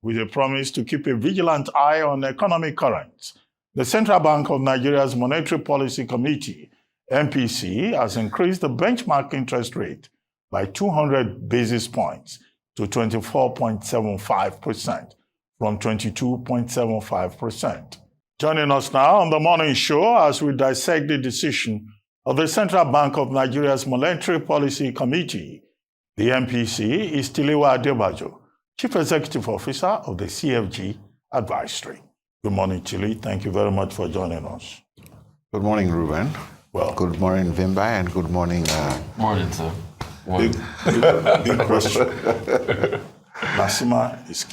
with a promise to keep a vigilant eye on economic currents. The Central Bank of Nigeria's Monetary Policy Committee, MPC, has increased the benchmark interest rate by 200 basis points to 24.75% from 22.75%. Joining us now on the morning show as we dissect the decision of the Central Bank of Nigeria's Monetary Policy Committee, the MPC, is Tilewa Adebajo, Chief Executive Officer of the CFG Advisory. Good morning, Chile. Thank you very much for joining us. Good morning, Ruben. Well, good morning, Vimba, and good morning. Morning, sir. Big question. Nasima is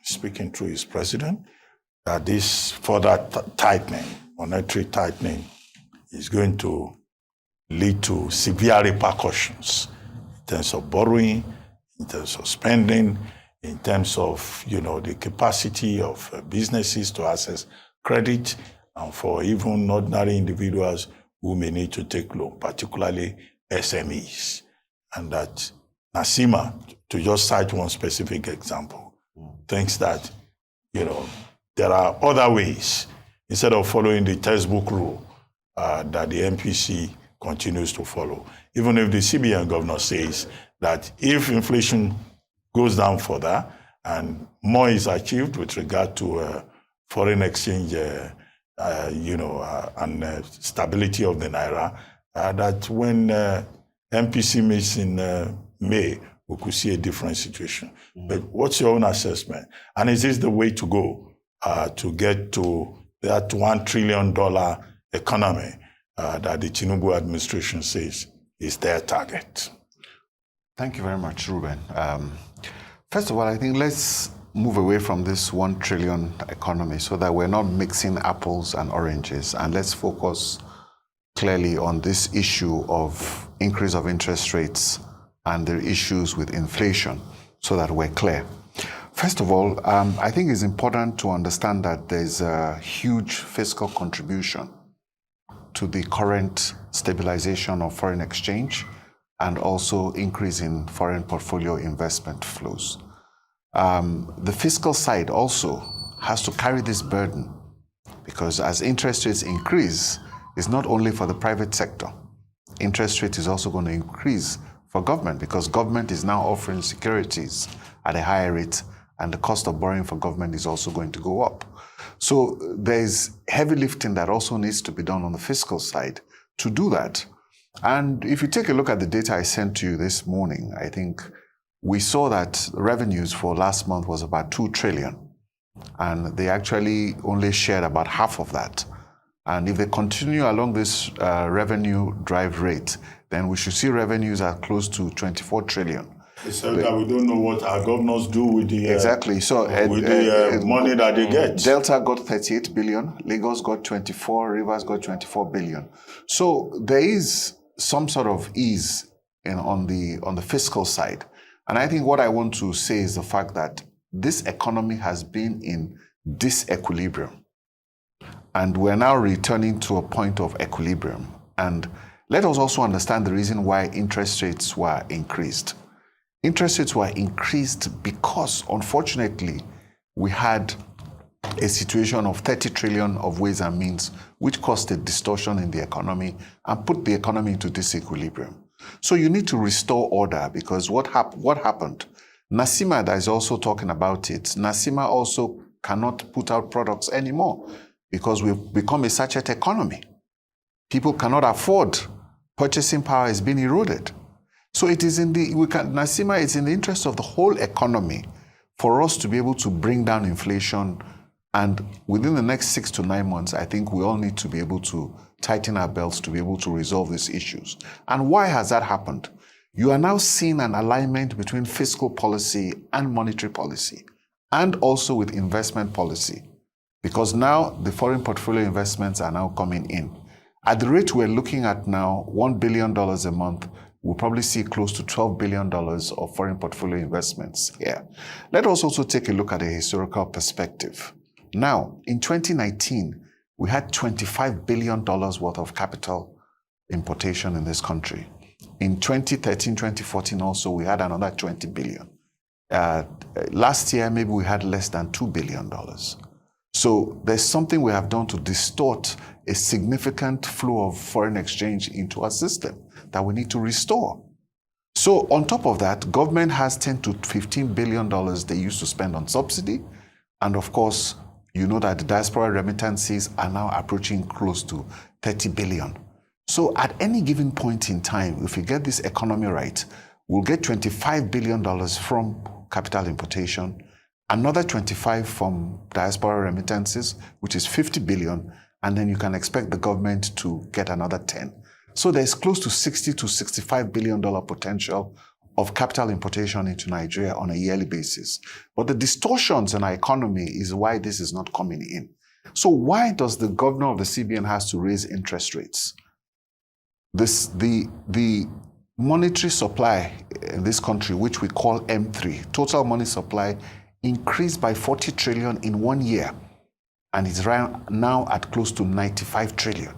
speaking through his president, that this further tightening, monetary tightening, is going to lead to severe repercussions in terms of borrowing, in terms of spending, in terms of, the capacity of businesses to access credit, and for even ordinary individuals who may need to take loan, particularly SMEs. And that Nasima, to just cite one specific example, thinks that, there are other ways, instead of following the textbook rule that the MPC continues to follow. Even if the CBN governor says that if inflation goes down further and more is achieved with regard to foreign exchange, and stability of the naira, that when MPC meets in May, we could see a different situation. But what's your own assessment? And is this the way to go to get to that $1 trillion economy that the Tinubu administration says is their target? Thank you very much, Ruben. First of all, I think let's move away from this 1 trillion economy so that we're not mixing apples and oranges, and let's focus clearly on this issue of increase of interest rates and the issues with inflation so that we're clear. First of all, I think it's important to understand that there's a huge fiscal contribution to the current stabilization of foreign exchange and also increase in foreign portfolio investment flows. The fiscal side also has to carry this burden because as interest rates increase, it's not only for the private sector. Interest rate is also going to increase for government because government is now offering securities at a higher rate and the cost of borrowing for government is also going to go up. So there's heavy lifting that also needs to be done on the fiscal side to do that. And if you take a look at the data I sent to you this morning, I think we saw that revenues for last month was about 2 trillion. And they actually only shared about half of that. And if they continue along this revenue drive rate, then we should see revenues at close to 24 trillion. Except that we don't know what our governors do with the exactly. So with the money that they get. Delta got 38 billion, Lagos got 24, Rivers got 24 billion. So there is some sort of ease on the fiscal side. And I think what I want to say is the fact that this economy has been in disequilibrium. And we're now returning to a point of equilibrium. And let us also understand the reason why interest rates were increased. Interest rates were increased because, unfortunately, we had a situation of 30 trillion of ways and means, which caused a distortion in the economy and put the economy into disequilibrium. So you need to restore order because what happened? Nasima that is also talking about it. Nasima also cannot put out products anymore because we've become a sachet economy. People cannot afford. Purchasing power is being eroded. So it is Nasima, it's in the interest of the whole economy for us to be able to bring down inflation. And within the next 6 to 9 months, I think we all need to be able to tighten our belts to be able to resolve these issues. And why has that happened? You are now seeing an alignment between fiscal policy and monetary policy, and also with investment policy, because now the foreign portfolio investments are now coming in. At the rate we're looking at now, $1 billion a month, we'll probably see close to $12 billion of foreign portfolio investments here. Let us also take a look at a historical perspective. Now, in 2019, we had $25 billion worth of capital importation in this country. In 2013, 2014 also, we had another 20 billion. Last year, maybe we had less than $2 billion. So there's something we have done to distort a significant flow of foreign exchange into our system that we need to restore. So on top of that, government has $10 to $15 billion they used to spend on subsidy. And of course, you know that the diaspora remittances are now approaching close to 30 billion. So at any given point in time, if we get this economy right, we'll get $25 billion from capital importation, another 25 from diaspora remittances, which is 50 billion, and then you can expect the government to get another 10. So there's close to 60 to $65 billion potential of capital importation into Nigeria on a yearly basis. But the distortions in our economy is why this is not coming in. So why does the governor of the CBN has to raise interest rates? The monetary supply in this country, which we call M3, total money supply, increased by 40 trillion in 1 year, and is right now at close to 95 trillion.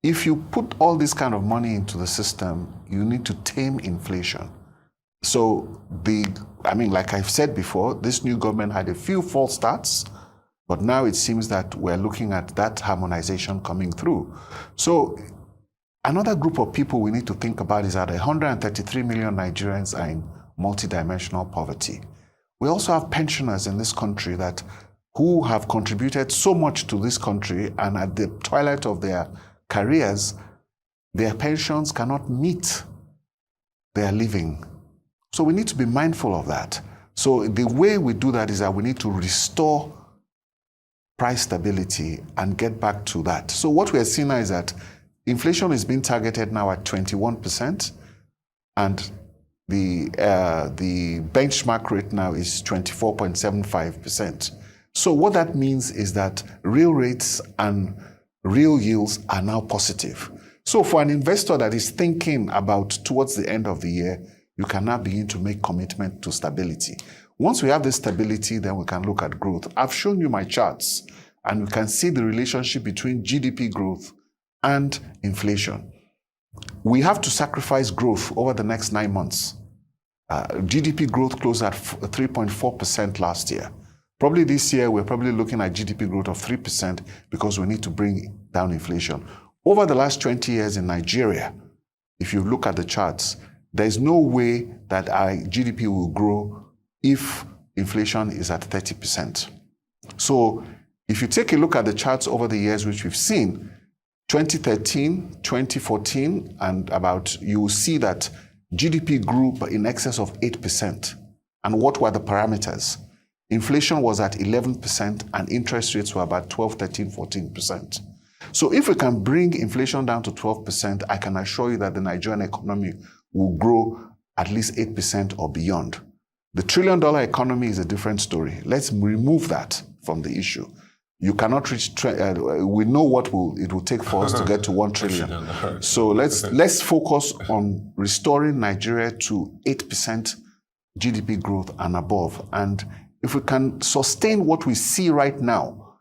If you put all this kind of money into the system, you need to tame inflation. So like I've said before, this new government had a few false starts, but now it seems that we're looking at that harmonization coming through. So another group of people we need to think about is that 133 million Nigerians are in multidimensional poverty. We also have pensioners in this country who have contributed so much to this country, and at the twilight of their careers, their pensions cannot meet their living. So we need to be mindful of that. So the way we do that is that we need to restore price stability and get back to that. So what we are seeing now is that inflation is being targeted now at 21%, and the benchmark rate now is 24.75%. So what that means is that real rates and real yields are now positive. So for an investor that is thinking about towards the end of the year, you can now begin to make commitment to stability. Once we have this stability, then we can look at growth. I've shown you my charts, and you can see the relationship between GDP growth and inflation. We have to sacrifice growth over the next 9 months. GDP growth closed at 3.4% last year. Probably this year, we're probably looking at GDP growth of 3% because we need to bring down inflation. Over the last 20 years in Nigeria, if you look at the charts, there's no way that our GDP will grow if inflation is at 30%. So if you take a look at the charts over the years which we've seen, 2013, 2014, and you will see that GDP grew in excess of 8%. And what were the parameters? Inflation was at 11% and interest rates were about 12, 13, 14%. So if we can bring inflation down to 12%, I can assure you that the Nigerian economy will grow at least 8% or beyond. The $1 trillion economy is a different story. Let's remove that from the issue. You cannot reach, we know what it will take for us to get to 1 trillion. So let's focus on restoring Nigeria to 8% GDP growth and above. And if we can sustain what we see right now,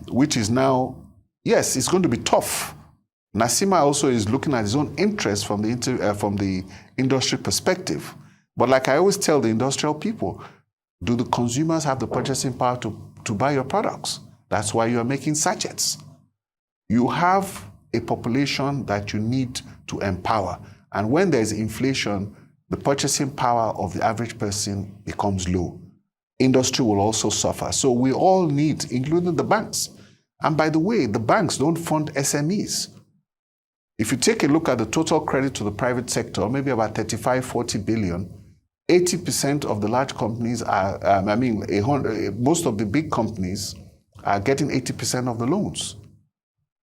which is now, yes, it's going to be tough. Nasima also is looking at his own interest from the industry perspective. But like I always tell the industrial people, do the consumers have the purchasing power to buy your products? That's why you are making sachets. You have a population that you need to empower. And when there's inflation, the purchasing power of the average person becomes low. Industry will also suffer. So we all need, including the banks. And by the way, the banks don't fund SMEs. If you take a look at the total credit to the private sector, maybe about 35, 40 billion, 80% of the large companies are, most of the big companies are getting 80% of the loans.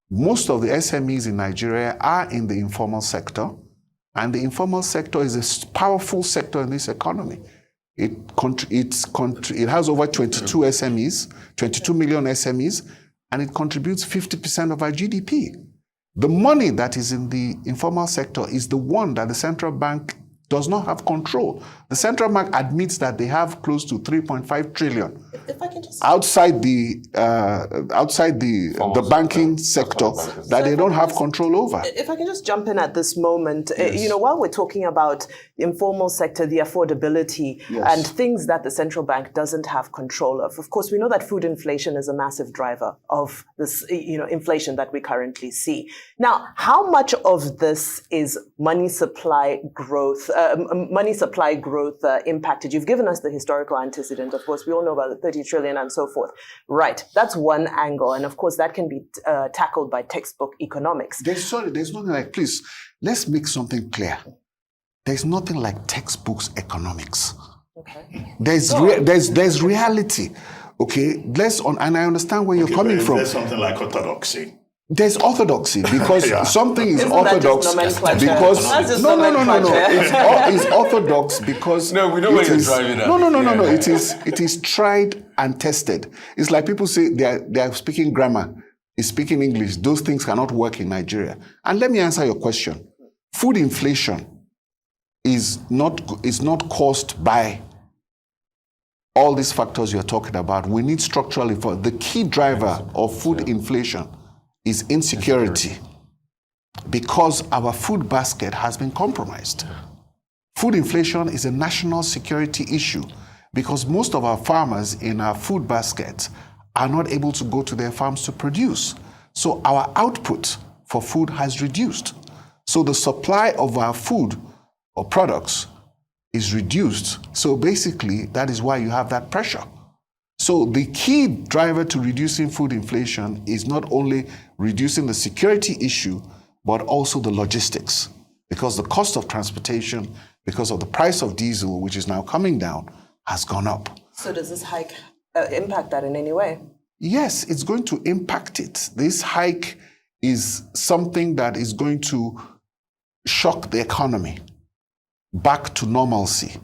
Most of the SMEs in Nigeria are in the informal sector, and the informal sector is a powerful sector in this economy. It has over 22 SMEs, 22 million SMEs, and it contributes 50% of our GDP. The money that is in the informal sector is the one that the central bank does not have control. The central bank admits that they have close to 3.5 trillion if I can just outside the banking sector that they don't have control over. If I can just jump in at this moment, while we're talking about the informal sector, the affordability, and things that the central bank doesn't have control of course, we know that food inflation is a massive driver of this, inflation that we currently see. Now, how much of this is money supply growth impacted? You've given us the historical antecedent. Of course, we all know about the 30 trillion and so forth. Right. That's one angle. And of course, that can be tackled by textbook economics. There's nothing like, please, let's make something clear. There's nothing like textbooks economics. Okay. There's reality. Okay. And I understand where you're coming from. There's something like orthodoxy. There's orthodoxy because something is orthodox because it's orthodox because no, we know where you're driving at. No. It is tried and tested. It's like people say they are speaking grammar, is speaking English. Those things cannot work in Nigeria. And let me answer your question. Food inflation is not caused by all these factors you're talking about. We need structural reform. The key driver of food inflation is insecurity because our food basket has been compromised. Food inflation is a national security issue because most of our farmers in our food basket are not able to go to their farms to produce. So our output for food has reduced. So the supply of our food or products is reduced. So basically, that is why you have that pressure. So the key driver to reducing food inflation is not only reducing the security issue, but also the logistics. Because the cost of transportation, because of the price of diesel, which is now coming down, has gone up. So does this hike impact that in any way? Yes, it's going to impact it. This hike is something that is going to shock the economy back to normalcy.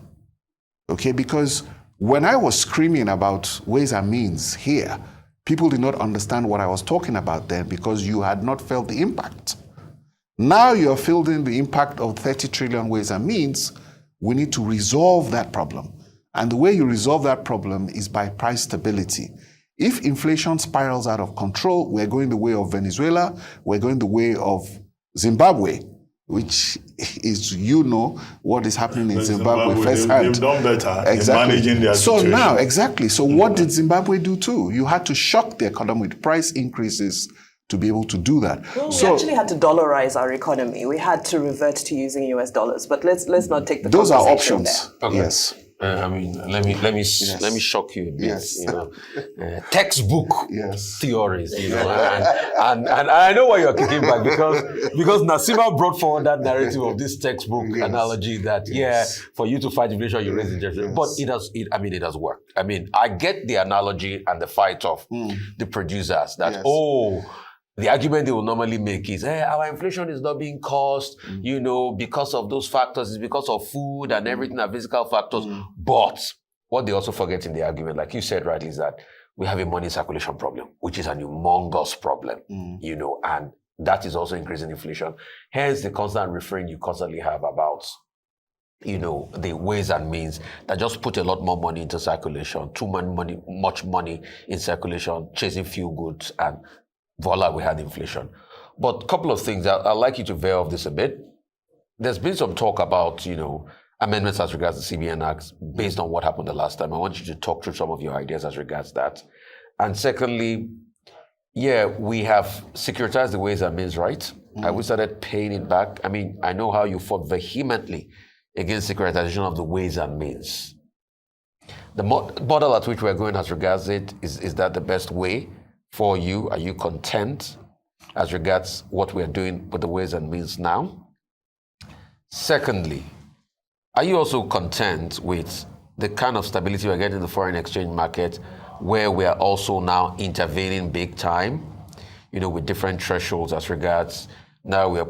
Okay, because when I was screaming about ways and means here, people did not understand what I was talking about then because you had not felt the impact. Now you're feeling the impact of 30 trillion ways and means. We need to resolve that problem. And the way you resolve that problem is by price stability. If inflation spirals out of control, we're going the way of Venezuela, we're going the way of Zimbabwe, which is, what is happening in Zimbabwe firsthand. They've done better in managing their situation. So what did Zimbabwe do too? You had to shock the economy with price increases to be able to do that. Well, we actually had to dollarize our economy. We had to revert to using US dollars. But let's not take the those are conversation options. there. Okay. Yes. Let me shock you a bit. Yes. Textbook Yes. theories, and I know why you're kicking back because Nasima brought forward that narrative of this textbook analogy that for you to fight inflation, you raise interest rate. But it has worked. I mean, I get the analogy and the fight of the producers that the argument they will normally make is, our inflation is not being caused, because of those factors. It's because of food and everything are physical factors. But what they also forget in the argument, like you said rightly, is that we have a money circulation problem, which is a humongous problem, and that is also increasing inflation. Hence the constant refrain you constantly have about, the ways and means that just put a lot more money into circulation, much money in circulation, chasing few goods, and voila, we had inflation. But a couple of things, I'd like you to veer off this a bit. There's been some talk about, amendments as regards the CBN Act based on what happened the last time. I want you to talk through some of your ideas as regards that. And secondly, we have securitized the ways and means, right? And we started paying it back. I mean, I know how you fought vehemently against securitization of the ways and means. The model at which we're going as regards it, is that the best way for you? Are you content as regards what we're doing with the ways and means now? Secondly, are you also content with the kind of stability we're getting in the foreign exchange market where we're also now intervening big time, with different thresholds as regards now we're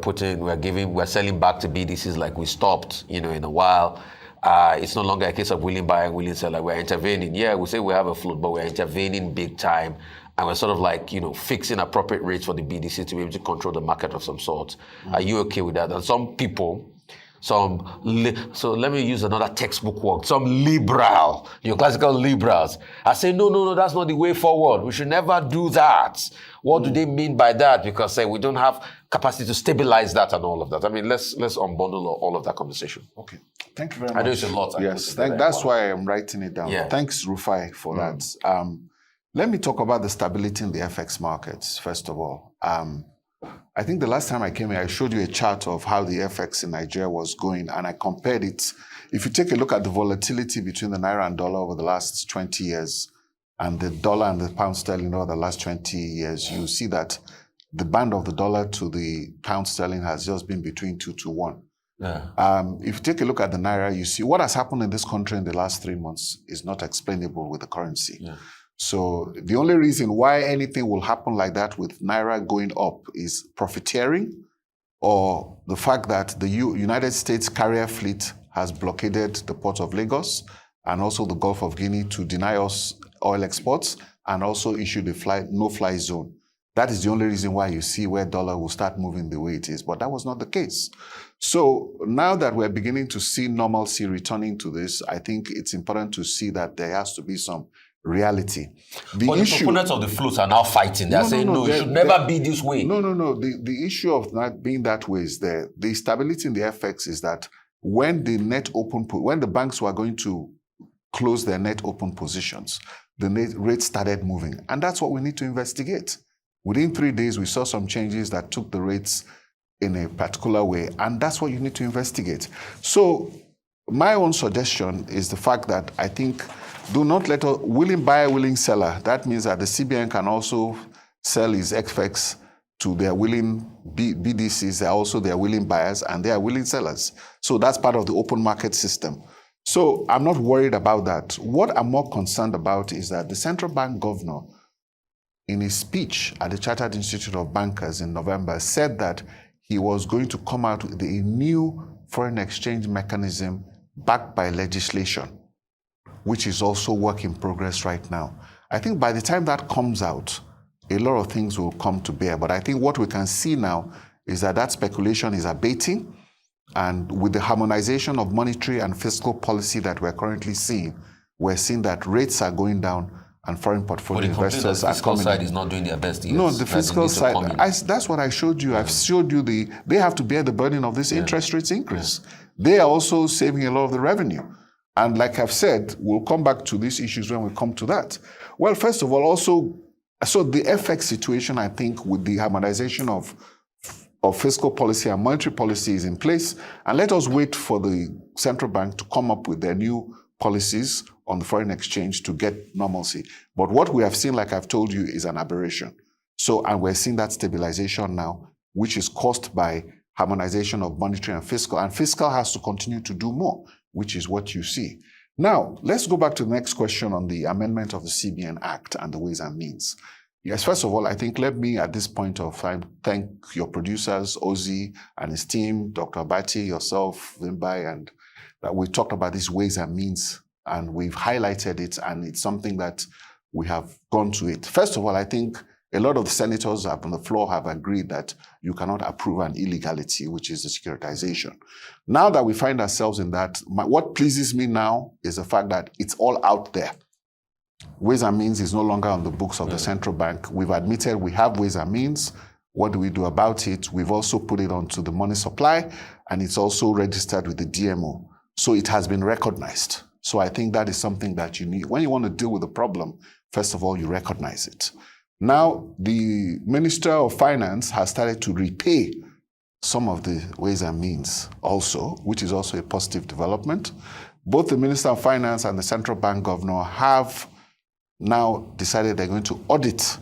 selling back to BDCs like we stopped, in a while. It's no longer a case of willing buyer and willing seller. We're intervening. Yeah, we say we have a float, but we're intervening big time. And we're sort of like, fixing appropriate rates for the BDC to be able to control the market of some sort. Are you okay with that? And some people, so let me use another textbook word, some liberal, your classical liberals, are saying, no, that's not the way forward. We should never do that. What do they mean by that? Because we don't have capacity to stabilize that and all of that. I mean, let's unbundle all of that conversation. Okay. Thank you very much. I know it's a lot. Yes, that's why I'm writing it down. Yeah. Thanks, Rufai, for that. Let me talk about the stability in the FX markets, first of all. I think the last time I came here, I showed you a chart of how the FX in Nigeria was going, and I compared it. If you take a look at the volatility between the Naira and dollar over the last 20 years, and the dollar and the pound sterling over the last 20 years, you see that the band of the dollar to the pound sterling has just been between 2 to 1. Yeah. If you take a look at the Naira, you see what has happened in this country in the last 3 months is not explainable with the currency. Yeah. So the only reason why anything will happen like that with Naira going up is profiteering, or the fact that the United States carrier fleet has blockaded the port of Lagos and also the Gulf of Guinea to deny us oil exports and also issue the no-fly zone. That is the only reason why you see where dollar will start moving the way it is. But that was not the case. So now that we're beginning to see normalcy returning to this, I think it's important to see that there has to be some reality. The proponents of the float are now fighting. They're saying, it should never be this way. No. The issue of not being that way is there. The stability in the FX is that when the banks were going to close their net open positions, the net rate started moving. And that's what we need to investigate. Within 3 days, we saw some changes that took the rates in a particular way. And that's what you need to investigate. So my own suggestion is the fact that I think do not let a willing buyer, willing seller. That means that the CBN can also sell its FX to their willing BDCs. They're also their willing buyers and they are willing sellers. So that's part of the open market system. So I'm not worried about that. What I'm more concerned about is that the central bank governor, in his speech at the Chartered Institute of Bankers in November, said that he was going to come out with a new foreign exchange mechanism backed by legislation, which is also work in progress right now. I think by the time that comes out, a lot of things will come to bear. But I think what we can see now is that speculation is abating. And with the harmonization of monetary and fiscal policy that we're currently seeing, we're seeing that rates are going down and foreign portfolio investors are coming. The fiscal side is not doing their best. No, the fiscal side, that's what I showed you. I've showed you they have to bear the burden of this interest rates increase. They are also saving a lot of the revenue. And like I've said, we'll come back to these issues when we come to that. Well, first of all, also, so the FX situation, I think, with the harmonization of fiscal policy and monetary policy is in place. And let us wait for the central bank to come up with their new policies on the foreign exchange to get normalcy. But what we have seen, like I've told you, is an aberration. So, and we're seeing that stabilization now, which is caused by harmonization of monetary and fiscal. And fiscal has to continue to do more, which is what you see. Now, let's go back to the next question on the amendment of the CBN Act and the Ways and Means. Yes, first of all, I think let me at this point of time thank your producers, Ozzy and his team, Dr. Abati, yourself, Wimbai, and that we talked about these ways and means and we've highlighted it, and it's something that we have gone to it. First of all, I think a lot of the senators up on the floor have agreed that you cannot approve an illegality, which is the securitization. Now that we find ourselves in that, what pleases me now is the fact that it's all out there. Ways and Means is no longer on the books of the central bank. We've admitted we have Ways and Means. What do we do about it? We've also put it onto the money supply, and it's also registered with the DMO. So it has been recognized. So I think that is something that you need. When you want to deal with a problem, first of all, you recognize it. Now, the Minister of Finance has started to repay some of the Ways and Means also, which is also a positive development. Both the Minister of Finance and the central bank governor have now decided they're going to audit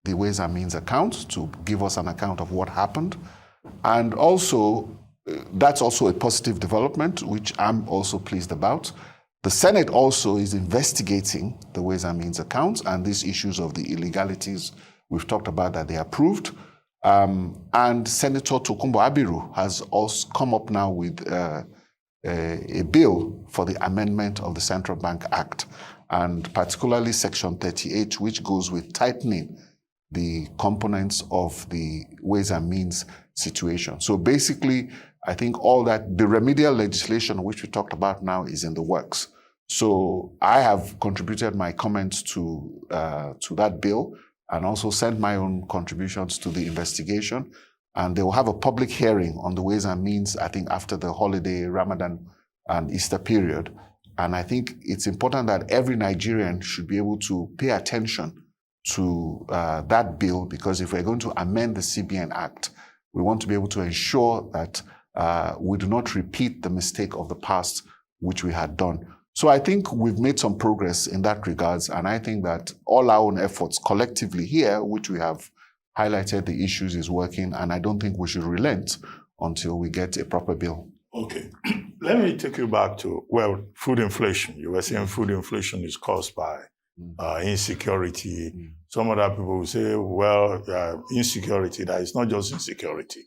the Ways and Means account to give us an account of what happened. And also, that's also a positive development, which I'm also pleased about. The Senate also is investigating the Ways and Means accounts and these issues of the illegalities we've talked about that they approved. And Senator Tokunbo Abiru has also come up now with a bill for the amendment of the Central Bank Act, and particularly Section 38, which goes with tightening the components of the Ways and Means situation. So basically, I think all that, the remedial legislation which we talked about now is in the works. So I have contributed my comments to that bill and also sent my own contributions to the investigation. And they will have a public hearing on the Ways and Means, I think, after the holiday, Ramadan and Easter period. And I think it's important that every Nigerian should be able to pay attention to that bill, because if we're going to amend the CBN Act, we want to be able to ensure that we do not repeat the mistake of the past, which we had done. So I think we've made some progress in that regards, and I think that all our own efforts collectively here, which we have highlighted the issues, is working, and I don't think we should relent until we get a proper bill. Okay. Let me take you back to, food inflation. You were saying food inflation is caused by insecurity. Some other people will say, insecurity, that is not just insecurity,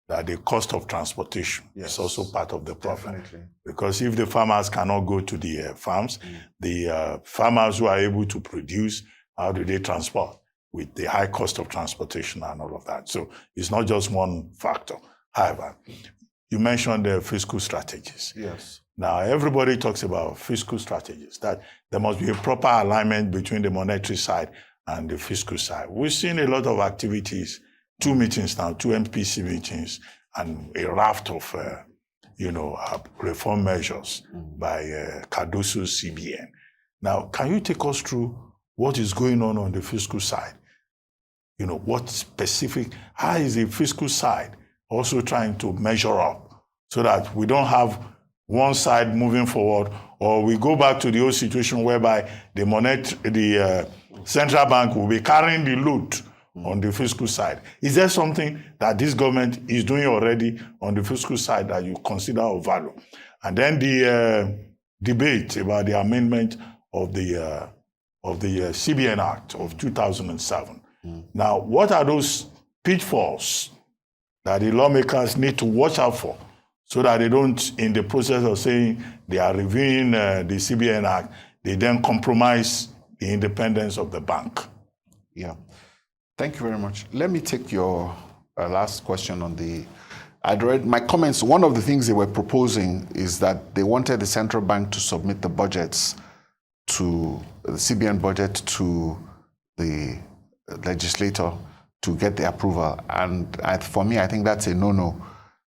that the cost of transportation is also part of the problem. Definitely. Because if the farmers cannot go to the farms, the farmers who are able to produce, how do they transport? With the high cost of transportation and all of that. So it's not just one factor. However, you mentioned the fiscal strategies. Yes. Now, everybody talks about fiscal strategies, that there must be a proper alignment between the monetary side and the fiscal side. We've seen a lot of activities, 2 meetings now, 2 MPC meetings, and a raft of, reform measures by Cardoso's CBN. Now, can you take us through what is going on the fiscal side? What specific, how is the fiscal side also trying to measure up so that we don't have one side moving forward, or we go back to the old situation whereby the central bank will be carrying the load on the fiscal side? Is there something that this government is doing already on the fiscal side that you consider of value? And then the debate about the amendment of the CBN Act of 2007. Now, what are those pitfalls that the lawmakers need to watch out for, so that they don't, in the process of saying they are reviewing the CBN Act, they then compromise the independence of the bank? Yeah. Thank you very much. Let me take your last question on the... I'd read my comments. One of the things they were proposing is that they wanted the central bank to submit the budgets to the CBN budget to the legislator to get the approval. And for me, I think that's a no-no.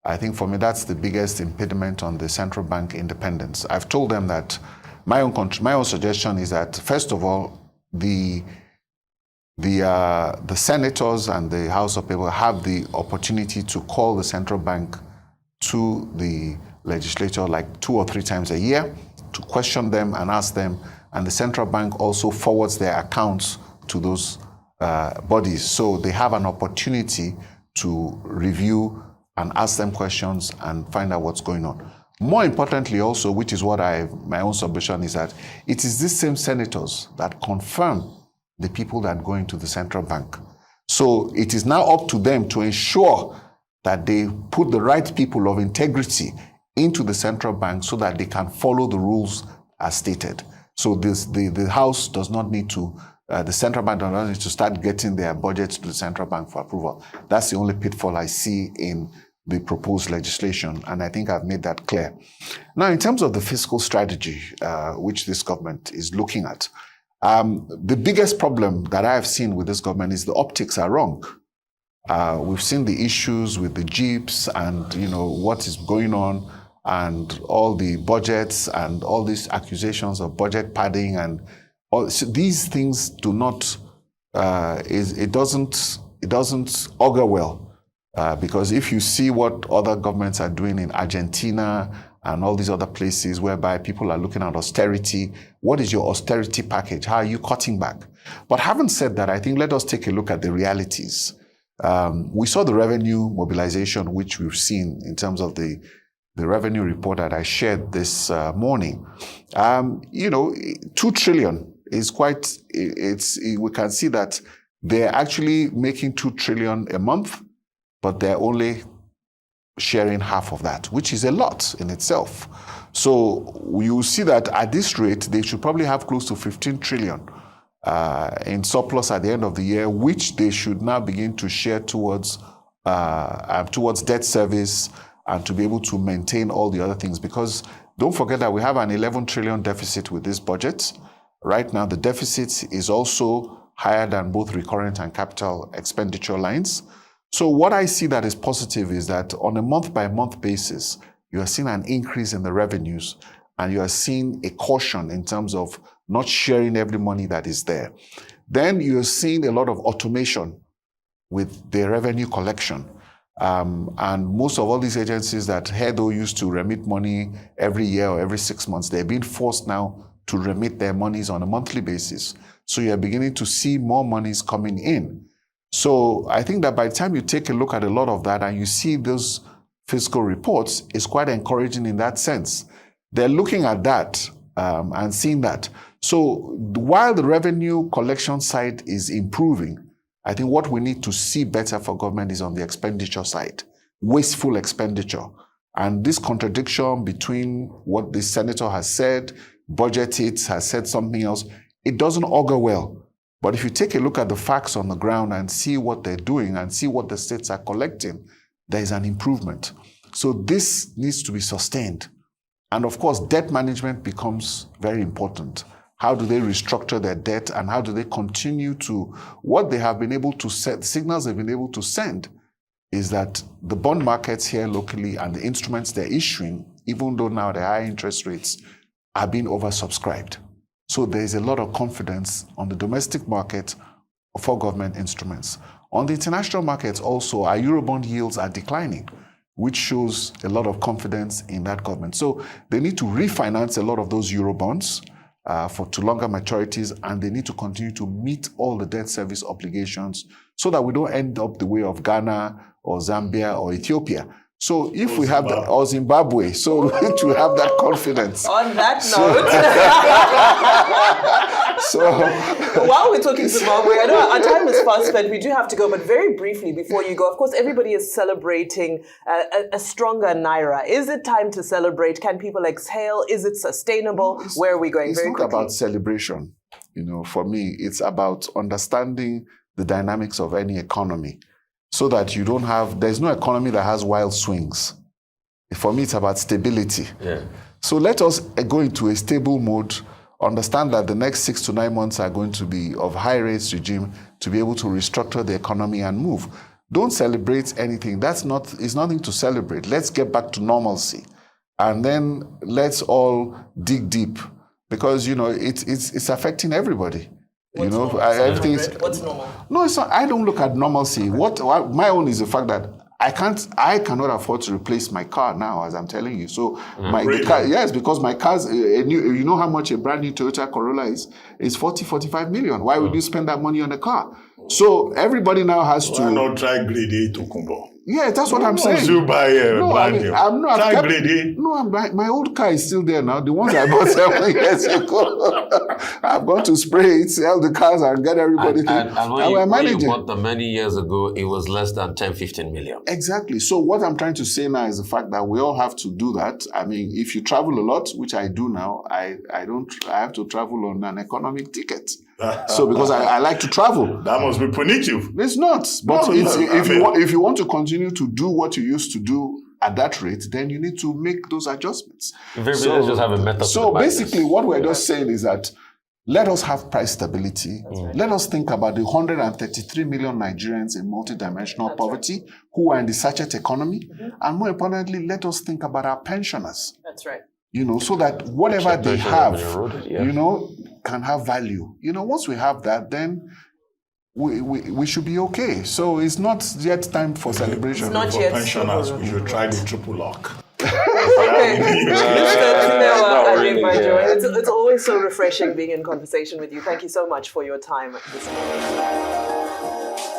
I think for me, that's the biggest impediment on the central bank independence. I've told them that my own suggestion is that, first of all, the senators and the House of People have the opportunity to call the central bank to the legislature like 2 or 3 times a year to question them and ask them, and the central bank also forwards their accounts to those bodies. So they have an opportunity to review and ask them questions and find out what's going on. More importantly also, which is what my own submission is, that it is these same senators that confirm the people that go into the central bank. So it is now up to them to ensure that they put the right people of integrity into the central bank so that they can follow the rules as stated. So the House does not need to, the central bank does not need to start getting their budgets to the central bank for approval. That's the only pitfall I see in the proposed legislation, and I think I've made that clear. Now, in terms of the fiscal strategy, which this government is looking at, the biggest problem that I have seen with this government is the optics are wrong. We've seen the issues with the jeeps and, what is going on, and all the budgets and all these accusations of budget padding and all. So these things do not, it doesn't augur well. Because if you see what other governments are doing in Argentina and all these other places whereby people are looking at austerity, what is your austerity package? How are you cutting back? But having said that, I think let us take a look at the realities. We saw the revenue mobilization, which we've seen in terms of the revenue report that I shared this morning. 2 trillion is quite, we can see that they're actually making 2 trillion a month, but they're only sharing half of that, which is a lot in itself. So you see that at this rate, they should probably have close to 15 trillion in surplus at the end of the year, which they should now begin to share towards debt service and to be able to maintain all the other things. Because don't forget that we have an 11 trillion deficit with this budget. Right now, the deficit is also higher than both recurrent and capital expenditure lines. So what I see that is positive is that on a month-by-month basis, you are seeing an increase in the revenues, and you are seeing a caution in terms of not sharing every money that is there. Then you're seeing a lot of automation with the revenue collection. And most of all these agencies that HEDO used to remit money every year or every 6 months, they're being forced now to remit their monies on a monthly basis. So you're beginning to see more monies coming in. So I think that by the time you take a look at a lot of that and you see those fiscal reports, it's quite encouraging in that sense. They're looking at that and seeing that. So while the revenue collection side is improving, I think what we need to see better for government is on the expenditure side, wasteful expenditure. And this contradiction between what the senator has said, budget it, has said something else, it doesn't augur well. But if you take a look at the facts on the ground and see what they're doing and see what the states are collecting, there is an improvement. So this needs to be sustained. And of course, debt management becomes very important. How do they restructure their debt, and how do they continue to, what they have been able to set, signals they've been able to send is that the bond markets here locally and the instruments they're issuing, even though now they're high interest rates, are being oversubscribed. So there is a lot of confidence on the domestic market for government instruments. On the international markets also, our Eurobond yields are declining, which shows a lot of confidence in that government. So they need to refinance a lot of those Eurobonds to longer maturities, and they need to continue to meet all the debt service obligations so that we don't end up the way of Ghana or Zambia or Ethiopia. So if we have that, or Zimbabwe, so we need to have that confidence. On that note, while we're talking Zimbabwe, I know our time is fast spent. We do have to go, but very briefly before you go, of course, everybody is celebrating a stronger Naira. Is it time to celebrate? Can people exhale? Is it sustainable? Where are we going? It's very not quickly. About celebration. For me, it's about understanding the dynamics of any economy, so that there's no economy that has wild swings. For me, it's about stability. Yeah. So let us go into a stable mode, understand that the next 6 to 9 months are going to be of high rates regime to be able to restructure the economy and move. Don't celebrate anything. It's nothing to celebrate. Let's get back to normalcy. And then let's all dig deep, because, it's affecting everybody. What's normal? No, it's not. I don't look at normalcy. My own is the fact that I cannot afford to replace my car now, as I'm telling you. So because my car's you know how much a brand new Toyota Corolla is? It's 45 million. Why would you spend that money on a car? So everybody now has to. Why not try grade A to Kumbo? Yeah, that's what I'm saying. You buy a brand new. Try grade A. No, my old car is still there now. The ones I bought 7 years ago. I've gone to spray it, sell the cars, and get everybody. And when you bought them many years ago, it was less than 10, 15 million. Exactly. So what I'm trying to say now is the fact that we all have to do that. I mean, if you travel a lot, which I do now, I have to travel on an economic ticket. So because I like to travel. That must be punitive. It's not. But if you want to continue to do what you used to do at that rate, then you need to make those adjustments. Let's just have a method. So basically what we're just saying is that let us have price stability. Right. Let us think about the 133 million Nigerians in multidimensional poverty who are in the sachet economy. Mm-hmm. And more importantly, let us think about our pensioners. That's right. So that whatever they have, can have value. Once we have that, then we should be okay. So it's not yet time for celebration. It's not for yet. Pensioners, we should try the triple lock. Okay. Adebajo, it's always so refreshing being in conversation with you. Thank you so much for your time this morning.